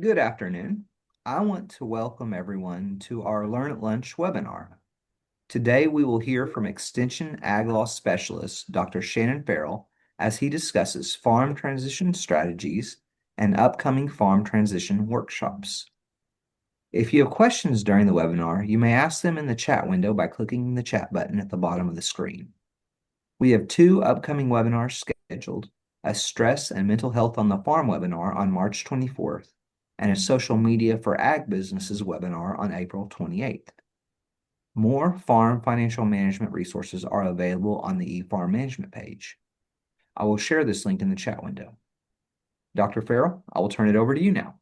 Good afternoon. I want to welcome everyone to our Learn at Lunch webinar. Today, we will hear from Extension Ag Law Specialist Dr. Shannon Farrell as he discusses farm transition strategies and upcoming farm transition workshops. If you have questions during the webinar, you may ask them in the chat window by clicking the chat button at the bottom of the screen. We have two upcoming webinars scheduled, a Stress and Mental Health on the Farm webinar on March 24th, and a Social Media for Ag Businesses webinar on April 28th. More farm financial management resources are available on the eFarm Management page. I will share this link in the chat window. Dr. Farrell, I will turn it over to you now.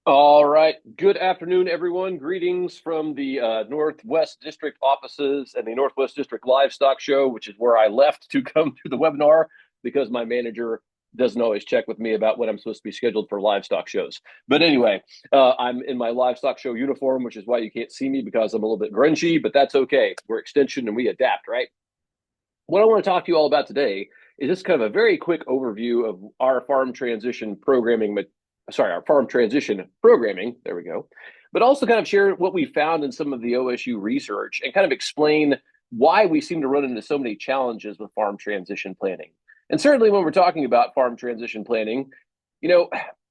All right. Good afternoon, everyone. Greetings from the Northwest District offices and the Northwest District Livestock Show, which is where I left to come to the webinar because my manager doesn't always check with me about when I'm supposed to be scheduled for livestock shows. But anyway, I'm in my livestock show uniform, which is why you can't see me because I'm a little bit grungy, but that's okay. We're Extension and we adapt, right? What I want to talk to you all about today is just kind of a very quick overview of our farm transition programming, our farm transition programming, there we go, but also kind of share what we found in some of the OSU research and kind of explain why we seem to run into so many challenges with farm transition planning. And certainly when we're talking about farm transition planning,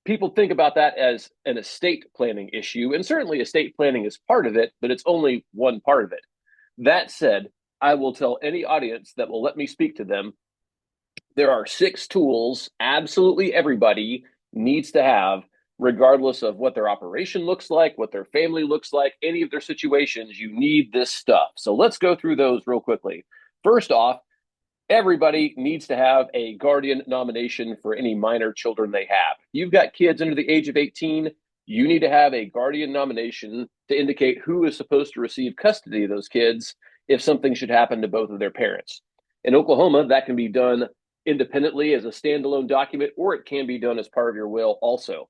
people think about that as an estate planning issue, and certainly estate planning is part of it, but it's only one part of it. That said, I will tell any audience that will let me speak to them, there are 6 tools absolutely everybody needs to have, regardless of what their operation looks like, what their family looks like, any of their situations. You need this stuff. So let's go through those real quickly. First off, everybody needs to have a guardian nomination for any minor children they have. You've got kids under the age of 18, you need to have a guardian nomination to indicate who is supposed to receive custody of those kids if something should happen to both of their parents. In Oklahoma, that can be done independently as a standalone document, or it can be done as part of your will also.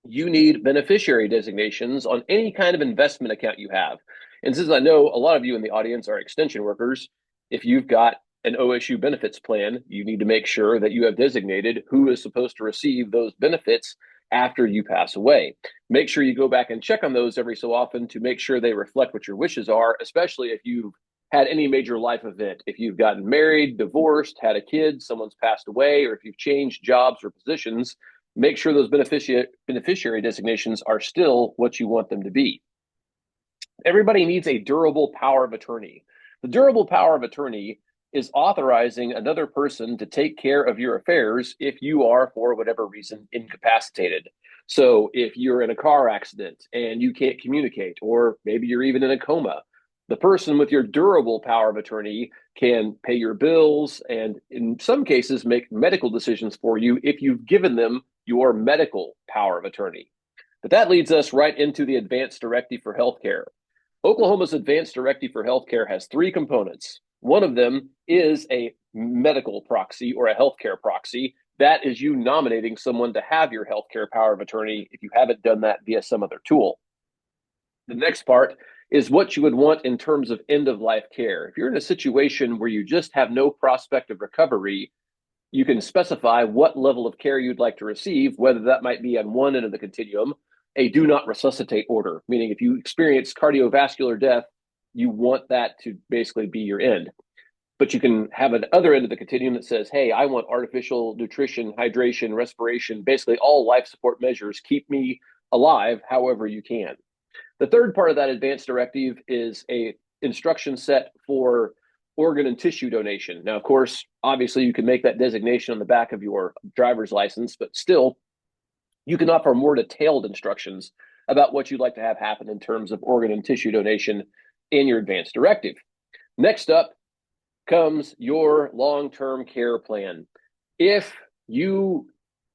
You need beneficiary designations on any kind of investment account you have. And since I know a lot of you in the audience are extension workers, if you've got an OSU benefits plan, you need to make sure that you have designated who is supposed to receive those benefits after you pass away. Make sure you go back and check on those every so often to make sure they reflect what your wishes are, especially if you've had any major life event. If you've gotten married, divorced, had a kid, someone's passed away, or if you've changed jobs or positions, make sure those beneficiary designations are still what you want them to be. Everybody needs a durable power of attorney. The durable power of attorney is authorizing another person to take care of your affairs if you are, for whatever reason, incapacitated. So if you're in a car accident and you can't communicate, or maybe you're even in a coma, the person with your durable power of attorney can pay your bills and in some cases make medical decisions for you if you've given them your medical power of attorney. But that leads us right into the Advanced Directive for Healthcare. Oklahoma's Advanced Directive for Healthcare has 3 components. One of them is a medical proxy or a healthcare proxy. That is you nominating someone to have your healthcare power of attorney if you haven't done that via some other tool. The next part is what you would want in terms of end-of-life care. If you're in a situation where you just have no prospect of recovery, you can specify what level of care you'd like to receive, whether that might be on one end of the continuum, a do not resuscitate order, meaning if you experience cardiovascular death, you want that to basically be your end. But you can have an other end of the continuum that says, hey, I want artificial nutrition, hydration, respiration, basically all life support measures. Keep me alive however you can. The third part of that advanced directive is a instruction set for organ and tissue donation. Now, of course, obviously you can make that designation on the back of your driver's license, but still you can offer more detailed instructions about what you'd like to have happen in terms of organ and tissue donation in your advanced directive. Next up comes your long-term care plan. If you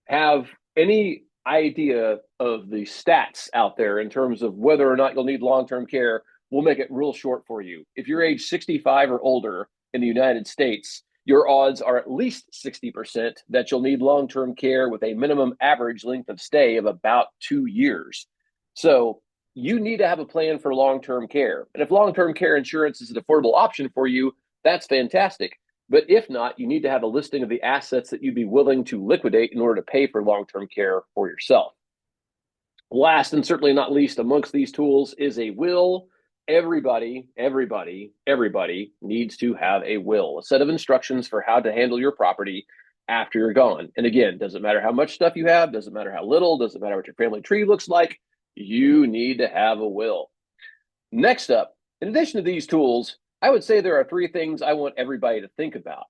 have any idea of the stats out there in terms of whether or not you'll need long-term care, we'll make it real short for you. If you're age 65 or older in the United States, your odds are at least 60% that you'll need long-term care with a minimum average length of stay of about 2 years. So you need to have a plan for long-term care. And if long-term care insurance is an affordable option for you, that's fantastic. But if not, you need to have a listing of the assets that you'd be willing to liquidate in order to pay for long-term care for yourself. Last and certainly not least amongst these tools is a will. Everybody needs to have a will, a set of instructions for how to handle your property after you're gone. And again, doesn't matter how much stuff you have, doesn't matter how little, doesn't matter what your family tree looks like, you need to have a will. Next up, in addition to these tools, I would say there are three things I want everybody to think about.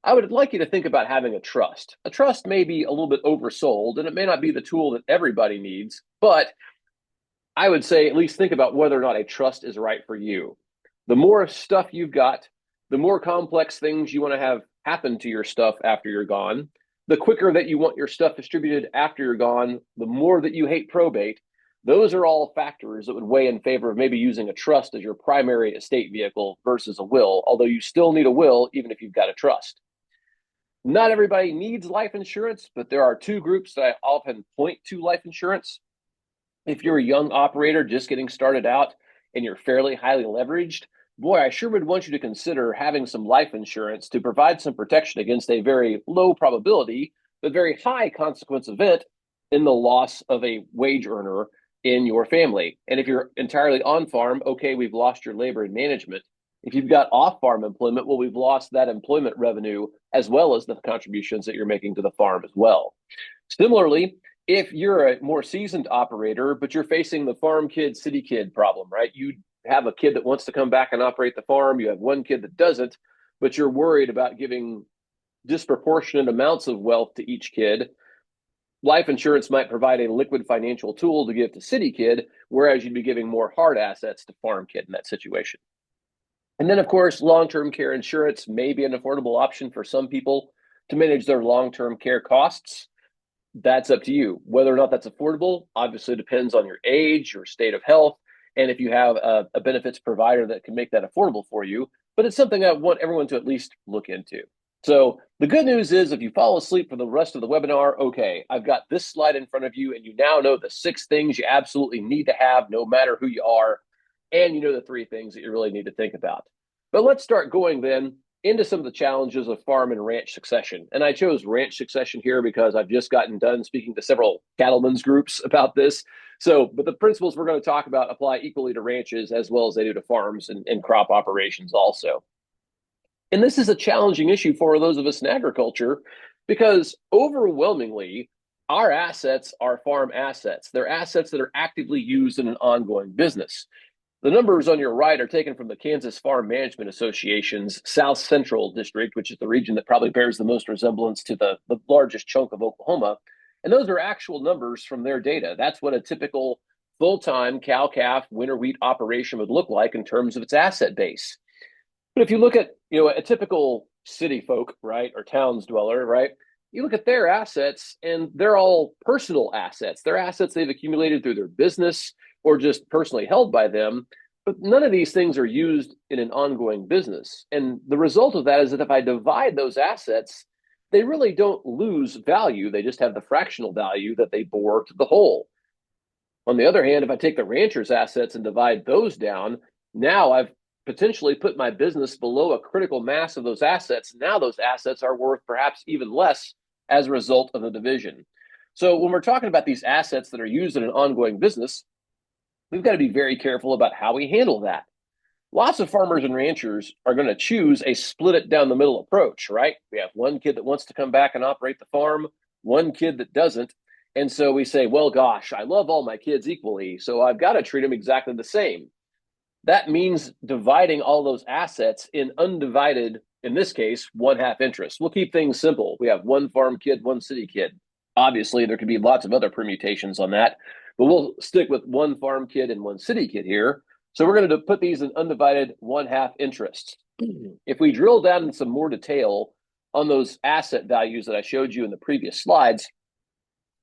I would like you to think about having a trust. A trust may be a little bit oversold, and it may not be the tool that everybody needs, but I would say at least think about whether or not a trust is right for you. The more stuff you've got, the more complex things you want to have happen to your stuff after you're gone, the quicker that you want your stuff distributed after you're gone, the more that you hate probate. Those are all factors that would weigh in favor of maybe using a trust as your primary estate vehicle versus a will, although you still need a will even if you've got a trust. Not everybody needs life insurance, but there are two groups that I often point to life insurance. If you're a young operator just getting started out and you're fairly highly leveraged, boy, I sure would want you to consider having some life insurance to provide some protection against a very low probability, but very high consequence event in the loss of a wage earner in your family. And if you're entirely on farm, okay, we've lost your labor and management. If you've got off-farm employment, well, we've lost that employment revenue as well as the contributions that you're making to the farm as well. Similarly, if you're a more seasoned operator, but you're facing the farm kid, city kid problem, right? You have a kid that wants to come back and operate the farm. You have one kid that doesn't, but you're worried about giving disproportionate amounts of wealth to each kid. Life insurance might provide a liquid financial tool to give to city kid, whereas you'd be giving more hard assets to farm kid in that situation. And then, of course, long-term care insurance may be an affordable option for some people to manage their long-term care costs. That's up to you. Whether or not that's affordable obviously depends on your age, your state of health, and if you have a benefits provider that can make that affordable for you. But it's something I want everyone to at least look into. So the good news is if you fall asleep for the rest of the webinar, okay, I've got this slide in front of you, and you now know the 6 things you absolutely need to have no matter who you are. And you know the 3 things that you really need to think about. But let's start going then into some of the challenges of farm and ranch succession. And I chose ranch succession here because I've just gotten done speaking to several cattlemen's groups about this. But the principles we're going to talk about apply equally to ranches as well as they do to farms and crop operations also. And this is a challenging issue for those of us in agriculture because overwhelmingly, our assets are farm assets. They're assets that are actively used in an ongoing business. The numbers on your right are taken from the Kansas Farm Management Association's South Central District, which is the region that probably bears the most resemblance to the largest chunk of Oklahoma. And those are actual numbers from their data. That's what a typical full-time cow-calf winter wheat operation would look like in terms of its asset base. But if you look at a typical city folk, right, or towns dweller, right, you look at their assets and they're all personal assets. They're assets they've accumulated through their business or just personally held by them. But none of these things are used in an ongoing business. And the result of that is that if I divide those assets, they really don't lose value. They just have the fractional value that they bore to the whole. On the other hand, if I take the rancher's assets and divide those down, now I've potentially put my business below a critical mass of those assets. Now those assets are worth perhaps even less as a result of the division. So when we're talking about these assets that are used in an ongoing business, we've got to be very careful about how we handle that. Lots of farmers and ranchers are going to choose a split it down the middle approach, right? We have one kid that wants to come back and operate the farm, one kid that doesn't. And so we say, well, gosh, I love all my kids equally, so I've got to treat them exactly the same. That means dividing all those assets in undivided, in this case, 1/2 interest. We'll keep things simple. We have one farm kid, one city kid. Obviously, there could be lots of other permutations on that, but we'll stick with one farm kid and one city kid here. So we're going to put these in undivided 1/2 interests. If we drill down in some more detail on those asset values that I showed you in the previous slides,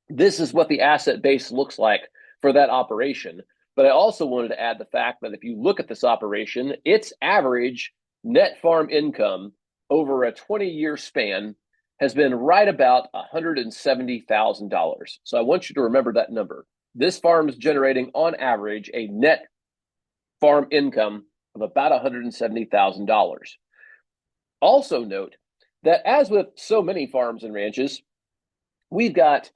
this is what the asset base looks like for that operation. But I also wanted to add the fact that if you look at this operation, its average net farm income over a 20-year span has been right about $170,000. So I want you to remember that number. This farm is generating on average a net farm income of about $170,000. Also note that as with so many farms and ranches, we've got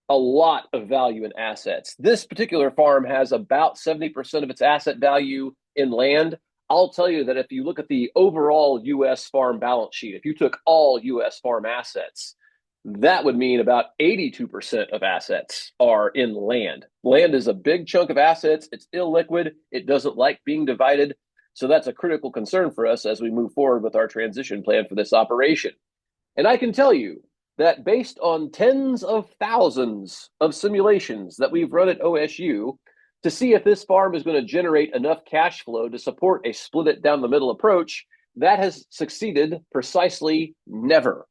a lot of value in assets. This particular farm has about 70% of its asset value in land. I'll tell you that if you look at the overall U.S. farm balance sheet, if you took all U.S. farm assets, that would mean about 82% of assets are in land. Land is a big chunk of assets. It's illiquid. It doesn't like being divided. So that's a critical concern for us as we move forward with our transition plan for this operation. And I can tell you that based on tens of thousands of simulations that we've run at OSU to see if this farm is going to generate enough cash flow to support a split it down the middle approach, that has succeeded precisely never.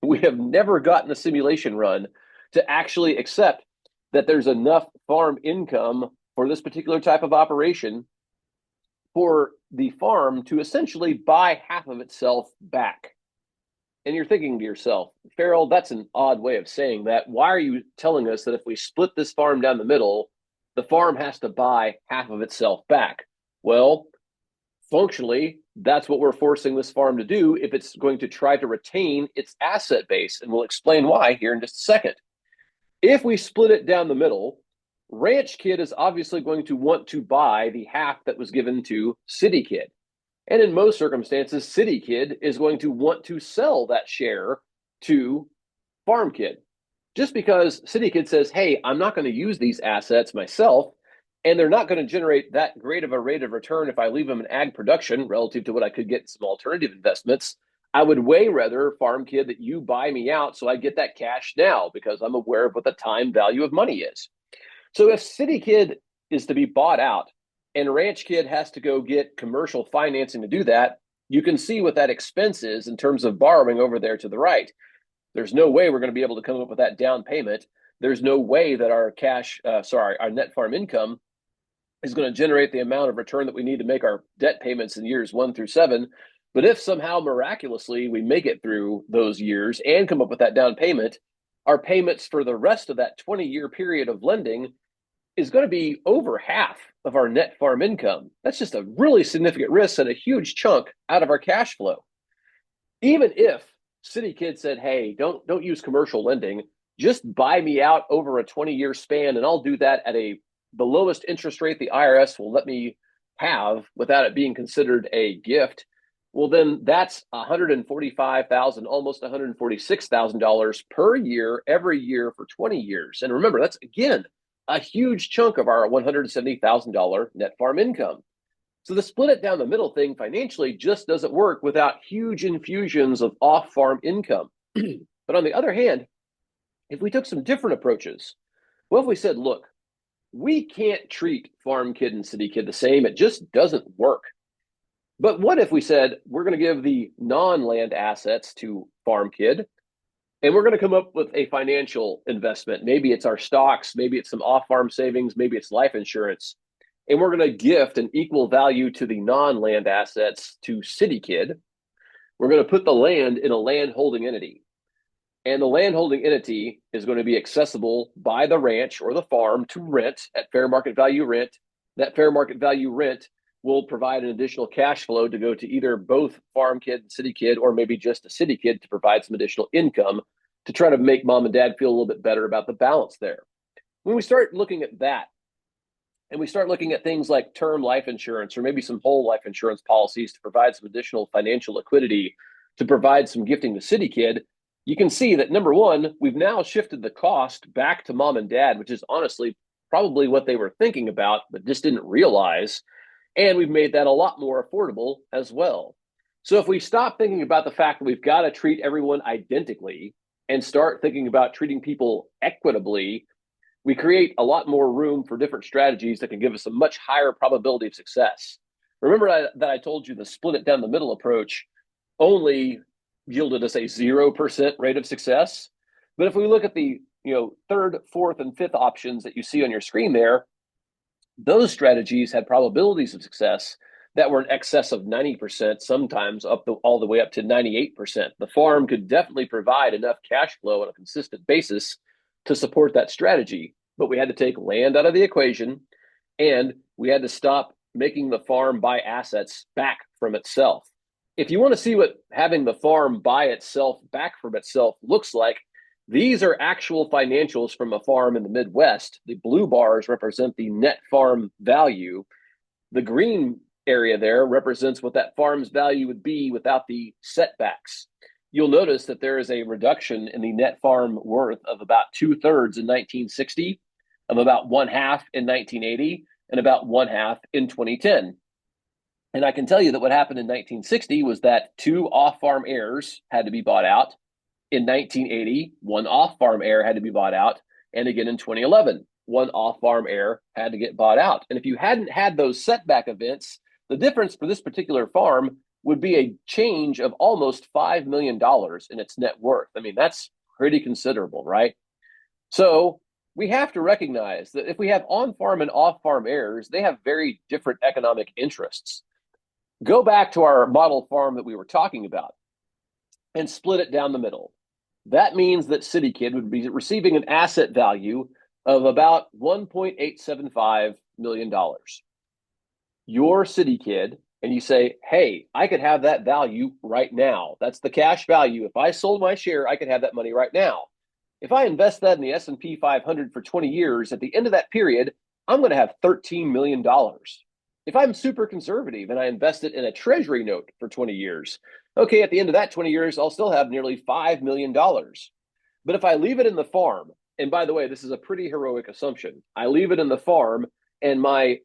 We have never gotten a simulation run to actually accept that there's enough farm income for this particular type of operation for the farm to essentially buy half of itself back. And you're thinking to yourself, Farrell, that's an odd way of saying that. Why are you telling us that if we split this farm down the middle, the farm has to buy half of itself back? Well, functionally, that's what we're forcing this farm to do if it's going to try to retain its asset base. And we'll explain why here in just a second. If we split it down the middle, Ranch Kid is obviously going to want to buy the half that was given to City Kid. And in most circumstances, City Kid is going to want to sell that share to Farm Kid. Just because City Kid says, hey, I'm not going to use these assets myself, and they're not going to generate that great of a rate of return if I leave them in ag production relative to what I could get in some alternative investments. I would way rather, Farm Kid, that you buy me out so I get that cash now because I'm aware of what the time value of money is. So if City Kid is to be bought out and Ranch Kid has to go get commercial financing to do that, you can see what that expense is in terms of borrowing over there to the right. There's no way we're going to be able to come up with that down payment. There's no way that our our net farm income is going to generate the amount of return that we need to make our debt payments in years 1 through 7. But if somehow miraculously we make it through those years and come up with that down payment, our payments for the rest of that 20-year period of lending is going to be over half of our net farm income. That's just a really significant risk and a huge chunk out of our cash flow. Even if City Kid said, hey, don't use commercial lending, just buy me out over a 20-year span, and I'll do that at the lowest interest rate the IRS will let me have without it being considered a gift. Well, then that's $145,000, almost $146,000 per year, every year for 20 years. And remember, that's, again, a huge chunk of our $170,000 net farm income. So the split it down the middle thing financially just doesn't work without huge infusions of off-farm income. But on the other hand, if we took some different approaches, what if we said, look, we can't treat Farm Kid and City Kid the same. It just doesn't work. But what if we said we're going to give the non-land assets to Farm Kid, and we're going to come up with a financial investment? Maybe it's our stocks, maybe it's some off-farm savings, maybe it's life insurance. And we're going to gift an equal value to the non-land assets to City Kid. We're going to put the land in a land holding entity. And the land holding entity is going to be accessible by the ranch or the farm to rent at fair market value rent. That fair market value rent will provide an additional cash flow to go to either both Farm Kid and City Kid, or maybe just a City Kid to provide some additional income to try to make mom and dad feel a little bit better about the balance there. When we start looking at that, and we start looking at things like term life insurance or maybe some whole life insurance policies to provide some additional financial liquidity to provide some gifting to City Kid, you can see that, number one, we've now shifted the cost back to mom and dad, which is honestly probably what they were thinking about, but just didn't realize. And we've made that a lot more affordable as well. So if we stop thinking about the fact that we've got to treat everyone identically and start thinking about treating people equitably, we create a lot more room for different strategies that can give us a much higher probability of success. Remember that I told you the split it down the middle approach only yielded us a 0% rate of success. But if we look at the third, fourth, and fifth options that you see on your screen there, those strategies had probabilities of success that were in excess of 90%, sometimes all the way up to 98%. The farm could definitely provide enough cash flow on a consistent basis to support that strategy. But we had to take land out of the equation, and we had to stop making the farm buy assets back from itself. if you want to see what having the farm buy itself back from itself looks like, these are actual financials from a farm in the Midwest. The blue bars represent the net farm value. The green area there represents what that farm's value would be without the setbacks. You'll notice that there is a reduction in the net farm worth of about 2/3 in 1960, of about 1/2 in 1980, and about 1/2 in 2010. And I can tell you that what happened in 1960 was that 2 off-farm heirs had to be bought out. In 1980, 1 off-farm heir had to be bought out. And again in 2011, 1 off-farm heir had to get bought out. And if you hadn't had those setback events, the difference for this particular farm would be a change of almost $5 million in its net worth. I mean, that's pretty considerable, right? So we have to recognize that if we have on-farm and off-farm heirs, they have very different economic interests. Go back to our model farm that we were talking about and split it down the middle. That means that CityKid would be receiving an asset value of about $1.875 million. You're CityKid, and you say, hey, I could have that value right now. That's the cash value. If I sold my share, I could have that money right now. If I invest that in the S&P 500 for 20 years, at the end of that period, I'm going to have $13 million. If I'm super conservative and I invest it in a treasury note for 20 years, okay, at the end of that 20 years, I'll still have nearly $5 million. But if I leave it in the farm, and by the way, this is a pretty heroic assumption, I leave it in the farm and my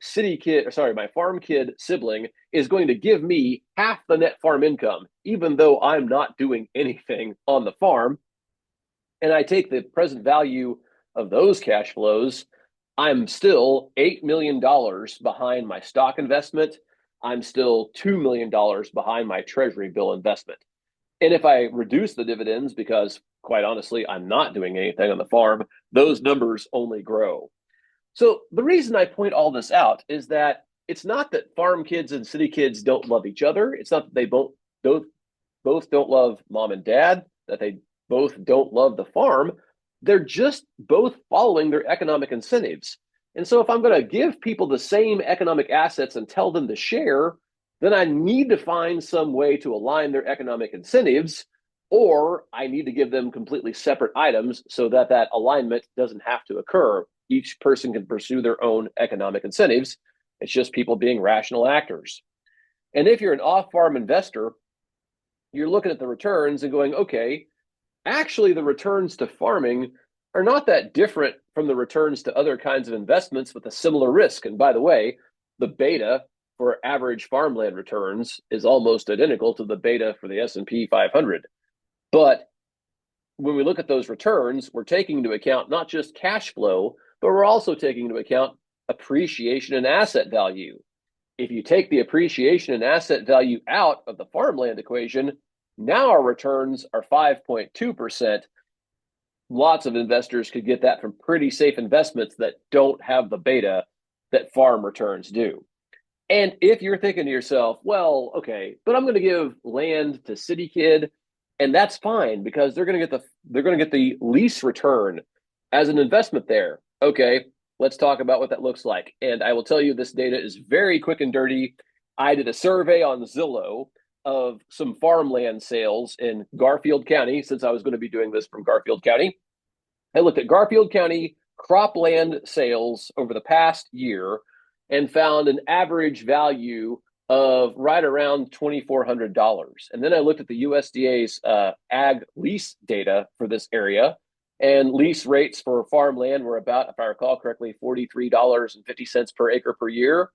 farm kid sibling is going to give me half the net farm income, even though I'm not doing anything on the farm. And I take the present value of those cash flows, I'm still $8 million behind my stock investment. I'm still $2 million behind my treasury bill investment. And if I reduce the dividends, because quite honestly, I'm not doing anything on the farm, those numbers only grow. So the reason I point all this out is that it's not that farm kids and city kids don't love each other. It's not that they both don't love mom and dad, that they both don't love the farm. They're just both following their economic incentives. And so if I'm going to give people the same economic assets and tell them to share, then I need to find some way to align their economic incentives, or I need to give them completely separate items so that that alignment doesn't have to occur. Each person can pursue their own economic incentives. It's just people being rational actors. And if you're an off-farm investor, you're looking at the returns and going, okay, actually the returns to farming are not that different from the returns to other kinds of investments with a similar risk. And by the way, the beta for average farmland returns is almost identical to the beta for the S&P 500. But when we look at those returns, we're taking into account not just cash flow, but we're also taking into account appreciation and asset value. If you take the appreciation and asset value out of the farmland equation, now our returns are 5.2%. Lots of investors could get that from pretty safe investments that don't have the beta that farm returns do. And if you're thinking to yourself, well, okay, but I'm going to give land to CityKid, and that's fine because they're going to get the lease return as an investment there. Okay, let's talk about what that looks like. And I will tell you, this data is very quick and dirty. I did a survey on Zillow of some farmland sales in Garfield County, since I was going to be doing this from Garfield County. I looked at Garfield County cropland sales over the past year and found an average value of right around $2,400. And then I looked at the USDA's ag lease data for this area, and lease rates for farmland were about, if I recall correctly, $43.50 per acre per year.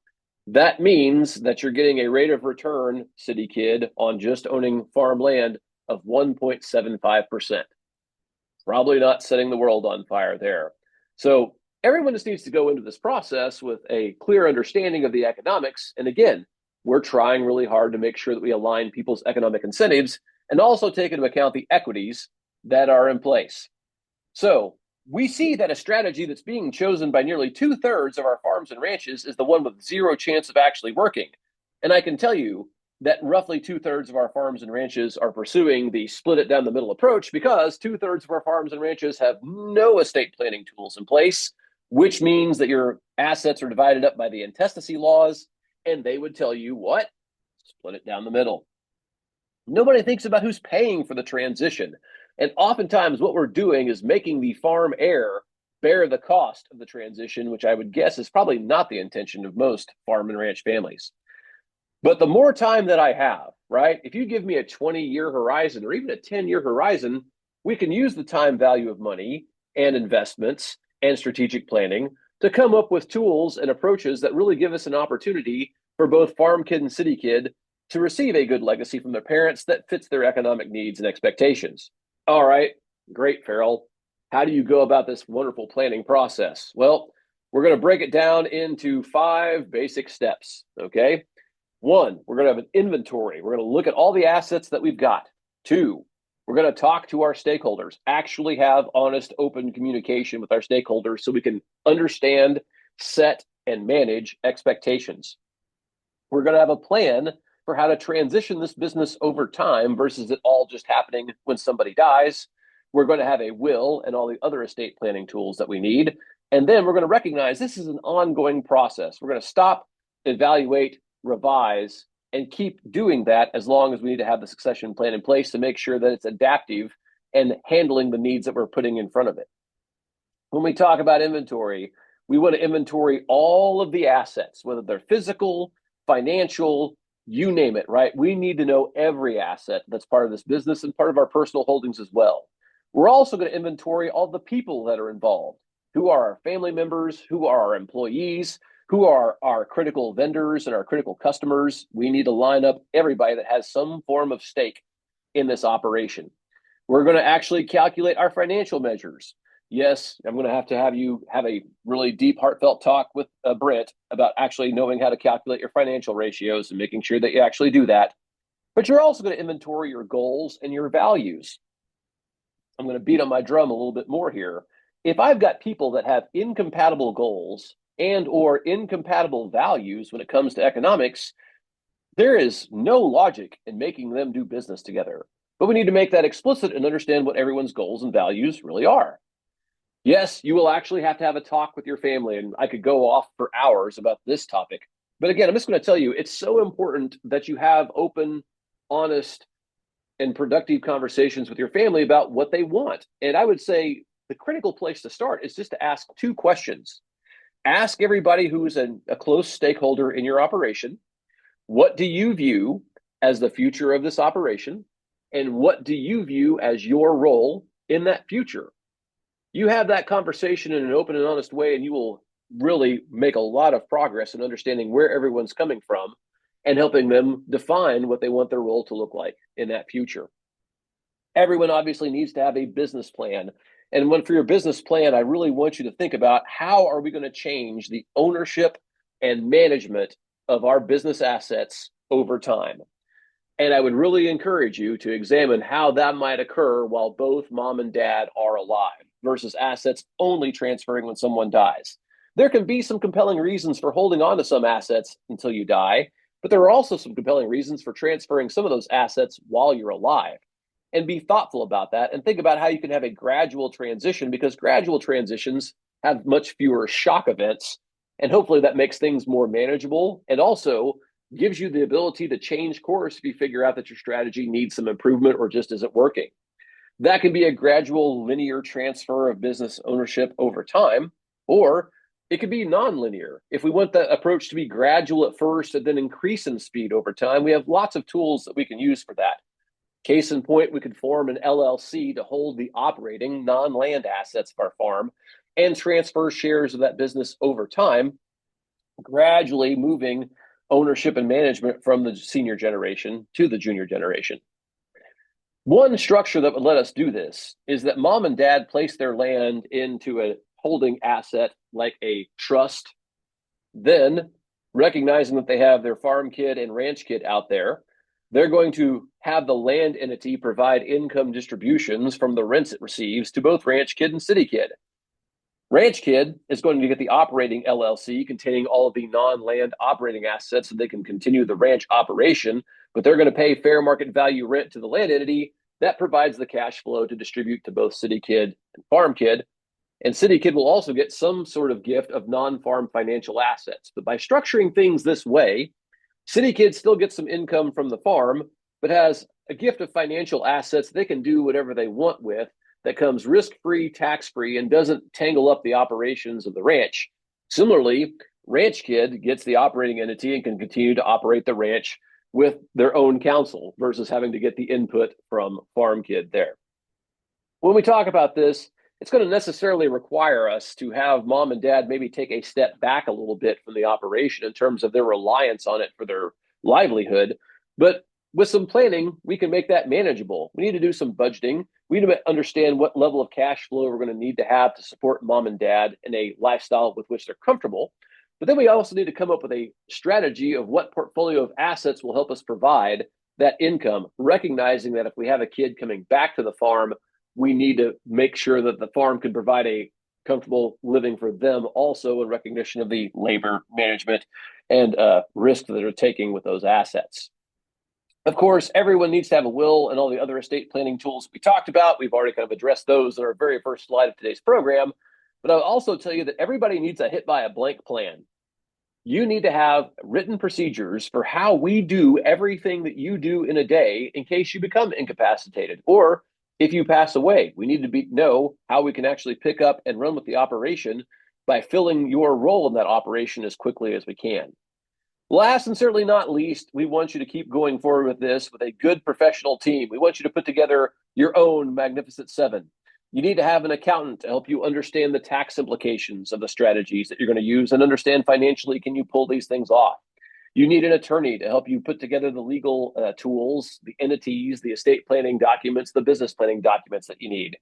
That means that you're getting a rate of return, CityKid, on just owning farmland of 1.75%. Probably not setting the world on fire there. So everyone just needs to go into this process with a clear understanding of the economics. And again, we're trying really hard to make sure that we align people's economic incentives and also take into account the equities that are in place. So we see that a strategy that's being chosen by nearly 2/3 of our farms and ranches is the one with zero chance of actually working. And I can tell you that roughly 2/3 of our farms and ranches are pursuing the split it down the middle approach because 2/3 of our farms and ranches have no estate planning tools in place, which means that your assets are divided up by the intestacy laws, and they would tell you what? Split it down the middle. Nobody thinks about who's paying for the transition. And oftentimes, what we're doing is making the farm heir bear the cost of the transition, which I would guess is probably not the intention of most farm and ranch families. But the more time that I have, right? If you give me a 20-year horizon or even a 10-year horizon, we can use the time value of money and investments and strategic planning to come up with tools and approaches that really give us an opportunity for both farm kid and city kid to receive a good legacy from their parents that fits their economic needs and expectations. All right, great, Farrell. How do you go about this wonderful planning process? Well, we're going to break it down into 5 basic steps, okay? 1, we're going to have an inventory. We're going to look at all the assets that we've got. 2, we're going to talk to our stakeholders, actually have honest, open communication with our stakeholders so we can understand, set, and manage expectations. We're going to have a plan for how to transition this business over time versus it all just happening when somebody dies. We're going to have a will and all the other estate planning tools that we need. And then we're going to recognize this is an ongoing process. We're going to stop, evaluate, revise, and keep doing that as long as we need to have the succession plan in place to make sure that it's adaptive and handling the needs that we're putting in front of it. When we talk about inventory, we want to inventory all of the assets, whether they're physical, financial, you name it, right? We need to know every asset that's part of this business and part of our personal holdings as well. We're also going to inventory all the people that are involved. Who are our family members? Who are our employees? Who are our critical vendors and our critical customers? We need to line up everybody that has some form of stake in this operation. We're going to actually calculate our financial measures. Yes, I'm going to have you have a really deep, heartfelt talk with Brent about actually knowing how to calculate your financial ratios and making sure that you actually do that. But you're also going to inventory your goals and your values. I'm going to beat on my drum a little bit more here. If I've got people that have incompatible goals and or incompatible values when it comes to economics, there is no logic in making them do business together. But we need to make that explicit and understand what everyone's goals and values really are. Yes, you will actually have to have a talk with your family, and I could go off for hours about this topic. But again, I'm just going to tell you, it's so important that you have open, honest, and productive conversations with your family about what they want. And I would say the critical place to start is just to ask 2 questions. Ask everybody who's a close stakeholder in your operation, what do you view as the future of this operation? And what do you view as your role in that future? You have that conversation in an open and honest way, and you will really make a lot of progress in understanding where everyone's coming from and helping them define what they want their role to look like in that future. Everyone obviously needs to have a business plan. And when for your business plan, I really want you to think about how are we going to change the ownership and management of our business assets over time. And I would really encourage you to examine how that might occur while both mom and dad are alive versus assets only transferring when someone dies. There can be some compelling reasons for holding on to some assets until you die, but there are also some compelling reasons for transferring some of those assets while you're alive. And be thoughtful about that and think about how you can have a gradual transition because gradual transitions have much fewer shock events. And hopefully that makes things more manageable and also gives you the ability to change course if you figure out that your strategy needs some improvement or just isn't working. That can be a gradual linear transfer of business ownership over time, or it could be non-linear. If we want that approach to be gradual at first and then increase in speed over time, we have lots of tools that we can use for that. Case in point, we could form an LLC to hold the operating non-land assets of our farm and transfer shares of that business over time, gradually moving ownership and management from the senior generation to the junior generation. One structure that would let us do this is that mom and dad place their land into a holding asset like a trust. Then, recognizing that they have their farm kid and ranch kid out there, they're going to have the land entity provide income distributions from the rents it receives to both ranch kid and city kid. Ranch kid is going to get the operating LLC containing all of the non-land operating assets so they can continue the ranch operation, but they're going to pay fair market value rent to the land entity that provides the cash flow to distribute to both city kid and farm kid. And city kid will also get some sort of gift of non-farm financial assets. But by structuring things this way, city kid still gets some income from the farm, but has a gift of financial assets they can do whatever they want with, that comes risk-free, tax-free, and doesn't tangle up the operations of the ranch. Similarly, Ranch Kid gets the operating entity and can continue to operate the ranch with their own counsel versus having to get the input from Farm Kid there. When we talk about this, it's going to necessarily require us to have mom and dad maybe take a step back a little bit from the operation in terms of their reliance on it for their livelihood. But with some planning, we can make that manageable. We need to do some budgeting. We need to understand what level of cash flow we're going to need to have to support mom and dad in a lifestyle with which they're comfortable. But then we also need to come up with a strategy of what portfolio of assets will help us provide that income, recognizing that if we have a kid coming back to the farm, we need to make sure that the farm can provide a comfortable living for them also in recognition of the labor management and risk that they're taking with those assets. Of course, everyone needs to have a will and all the other estate planning tools we talked about. We've already kind of addressed those in our very first slide of today's program. But I'll also tell you that everybody needs a hit by a blank plan. You need to have written procedures for how we do everything that you do in a day in case you become incapacitated or if you pass away. We need to know how we can actually pick up and run with the operation by filling your role in that operation as quickly as we can. Last and certainly not least, we want you to keep going forward with this with a good professional team. We want you to put together your own Magnificent Seven. You need to have an accountant to help you understand the tax implications of the strategies that you're going to use and understand financially, can you pull these things off? You need an attorney to help you put together the legal tools, the entities, the estate planning documents, the business planning documents that you need.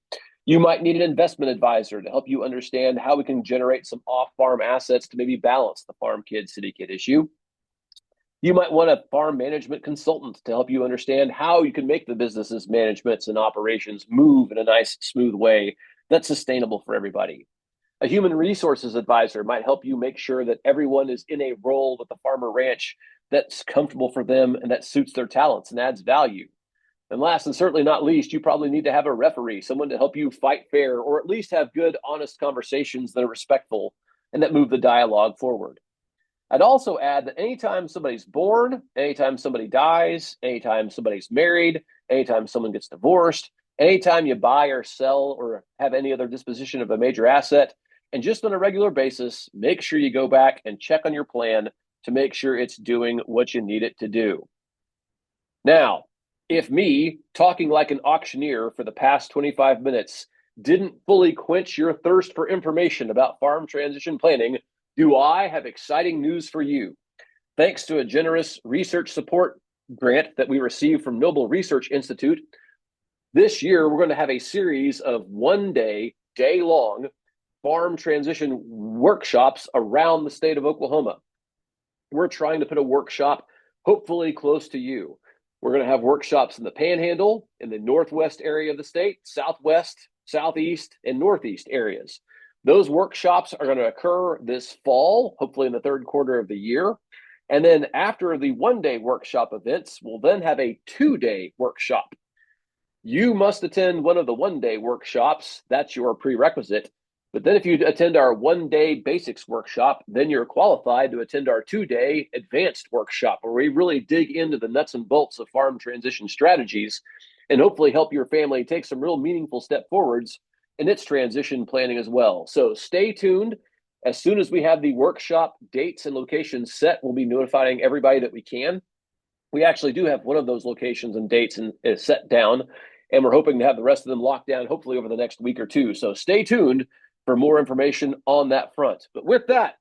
You might need an investment advisor to help you understand how we can generate some off-farm assets to maybe balance the farm kid, city kid issue. You might want a farm management consultant to help you understand how you can make the business's managements and operations move in a nice, smooth way that's sustainable for everybody. A human resources advisor might help you make sure that everyone is in a role with the farmer ranch that's comfortable for them and that suits their talents and adds value. And last and certainly not least, you probably need to have a referee, someone to help you fight fair or at least have good, honest conversations that are respectful and that move the dialogue forward. I'd also add that anytime somebody's born, anytime somebody dies, anytime somebody's married, anytime someone gets divorced, anytime you buy or sell or have any other disposition of a major asset, and just on a regular basis, make sure you go back and check on your plan to make sure it's doing what you need it to do. Now, if me talking like an auctioneer for the past 25 minutes didn't fully quench your thirst for information about farm transition planning, do I have exciting news for you? Thanks to a generous research support grant that we received from Noble Research Institute, this year we're going to have a series of day-long farm transition workshops around the state of Oklahoma. We're trying to put a workshop hopefully close to you. We're going to have workshops in the Panhandle, in the northwest area of the state, southwest, southeast, and northeast areas. Those workshops are going to occur this fall, hopefully in the third quarter of the year. And then after the one-day workshop events, we'll then have a two-day workshop. You must attend one of the one-day workshops. That's your prerequisite. But then if you attend our one-day basics workshop, then you're qualified to attend our two-day advanced workshop, where we really dig into the nuts and bolts of farm transition strategies and hopefully help your family take some real meaningful step forwards in its transition planning as well. So stay tuned. As soon as we have the workshop dates and locations set, we'll be notifying everybody that we can. We actually do have one of those locations and dates and is set down, and we're hoping to have the rest of them locked down hopefully over the next week or two. So stay tuned for more information on that front. But with that,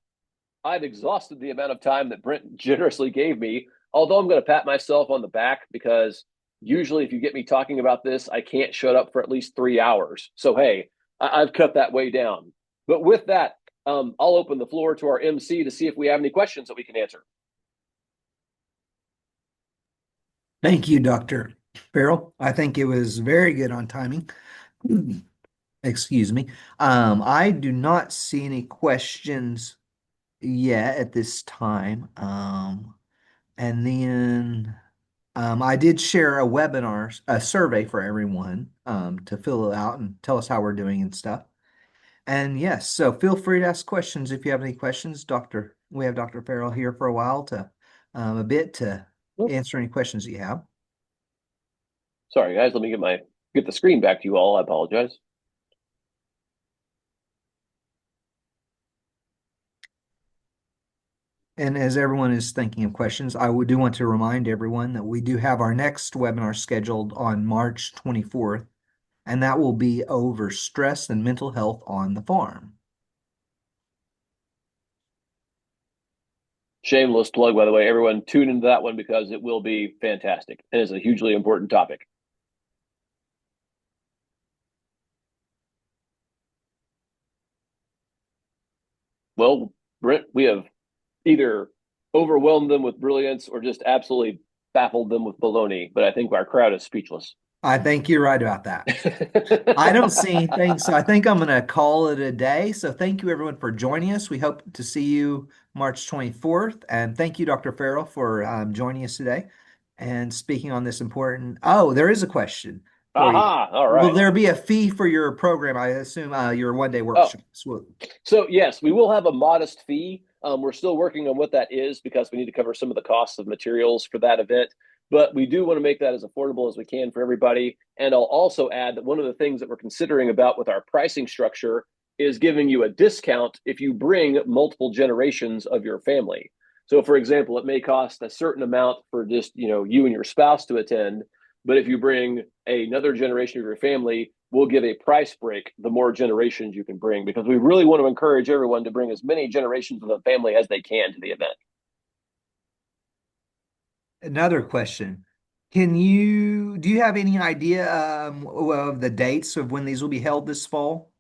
I've exhausted the amount of time that Brent generously gave me, although I'm going to pat myself on the back because usually if you get me talking about this, I can't shut up for at least 3 hours. So, hey, I've cut that way down. But with that, I'll open the floor to our MC to see if we have any questions that we can answer. Thank you, Dr. Farrell. I think it was very good on timing. Excuse me. I do not see any questions yet at this time. And then I did share a webinar, a survey for everyone to fill it out and tell us how we're doing and stuff. And yes, so feel free to ask questions if you have any questions. We have Dr. Farrell here for a while to a bit to answer any questions that you have. Sorry, guys. Let me get the screen back to you all. I apologize. And as everyone is thinking of questions, do want to remind everyone that we do have our next webinar scheduled on March 24th, and that will be over stress and mental health on the farm. Shameless plug, by the way. Everyone tune into that one because it will be fantastic. It is a hugely important topic. Well, Brent, we have either overwhelmed them with brilliance or just absolutely baffled them with baloney, but I think our crowd is speechless. I think you're right about that. I don't see anything, so I think I'm going to call it a day. So thank you everyone for joining us. We hope to see you March 24th. And thank you, Dr. Farrell, for joining us today and speaking on this important. Oh, there is a question for you. Aha! All Will right. there be a fee for your program? I assume your one-day Oh, workshops. so yes, we will have a modest fee. We're still working on what that is because we need to cover some of the costs of materials for that event. But we do want to make that as affordable as we can for everybody. And I'll also add that one of the things that we're considering about with our pricing structure is giving you a discount if you bring multiple generations of your family. So, for example, it may cost a certain amount for just you and your spouse to attend, but if you bring another generation of your family, we'll give a price break the more generations you can bring because we really want to encourage everyone to bring as many generations of the family as they can to the event. Another question. Do you have any idea of the dates of when these will be held this fall?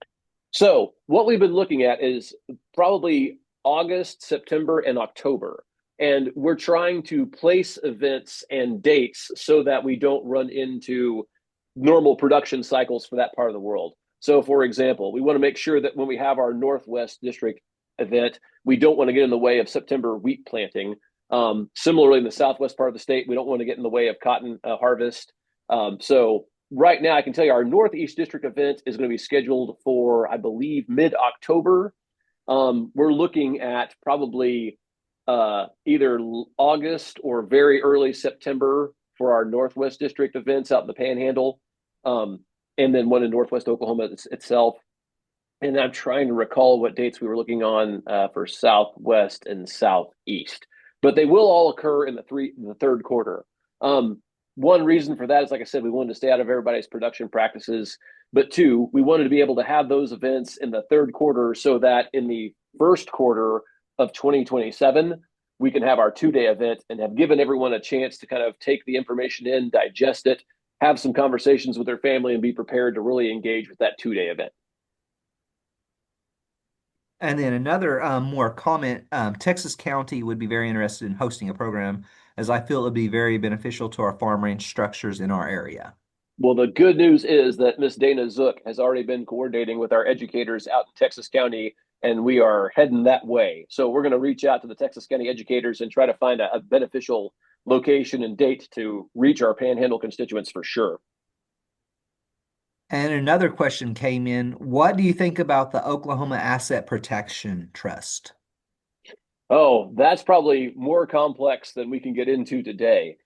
So, what we've been looking at is probably August, September, and October. And we're trying to place events and dates so that we don't run into normal production cycles for that part of the world. So, for example, we want to make sure that when we have our Northwest District event, we don't want to get in the way of September wheat planting. Similarly, in the Southwest part of the state, we don't want to get in the way of cotton harvest. So, right now, I can tell you our Northeast District event is going to be scheduled for, I believe, mid-October. We're looking at probably either August or very early September for our Northwest District events out in the Panhandle, and then one in Northwest Oklahoma itself. And I'm trying to recall what dates we were looking on for Southwest and Southeast, but they will all occur in the third quarter. One reason for that is, like I said, we wanted to stay out of everybody's production practices, but two, we wanted to be able to have those events in the third quarter so that in the first quarter of 2027, we can have our 2-day event and have given everyone a chance to kind of take the information in, digest it, have some conversations with their family, and be prepared to really engage with that 2-day event. And then another more comment, Texas County would be very interested in hosting a program as I feel it would be very beneficial to our farm range structures in our area. Well, the good news is that Miss Dana Zook has already been coordinating with our educators out in Texas County, and we are heading that way. So we're going to reach out to the Texas County educators and try to find a beneficial location and date to reach our Panhandle constituents for sure. And another question came in. What do you think about the Oklahoma Asset Protection Trust? Oh, that's probably more complex than we can get into today.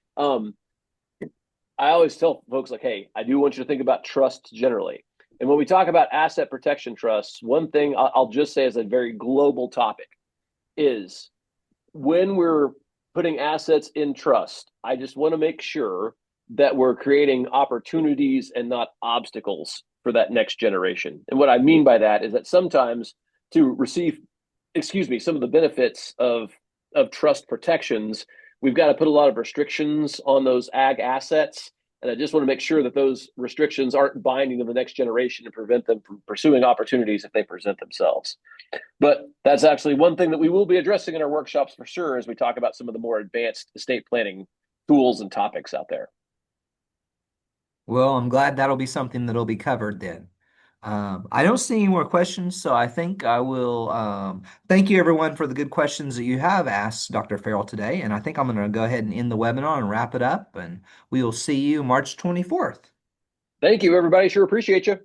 I always tell folks like, hey, I do want you to think about trusts generally. And when we talk about asset protection trusts, one thing I'll just say as a very global topic is when we're putting assets in trust, I just want to make sure that we're creating opportunities and not obstacles for that next generation. And what I mean by that is that sometimes to receive, excuse me, some of the benefits of trust protections, we've got to put a lot of restrictions on those ag assets. And I just want to make sure that those restrictions aren't binding to the next generation and prevent them from pursuing opportunities if they present themselves. But that's actually one thing that we will be addressing in our workshops for sure as we talk about some of the more advanced estate planning tools and topics out there. Well, I'm glad that'll be something that'll be covered then. I don't see any more questions, so I think I will thank you everyone for the good questions that you have asked Dr. Farrell today. And I think I'm going to go ahead and end the webinar and wrap it up, and we will see you March 24th. Thank you, everybody. Sure appreciate you.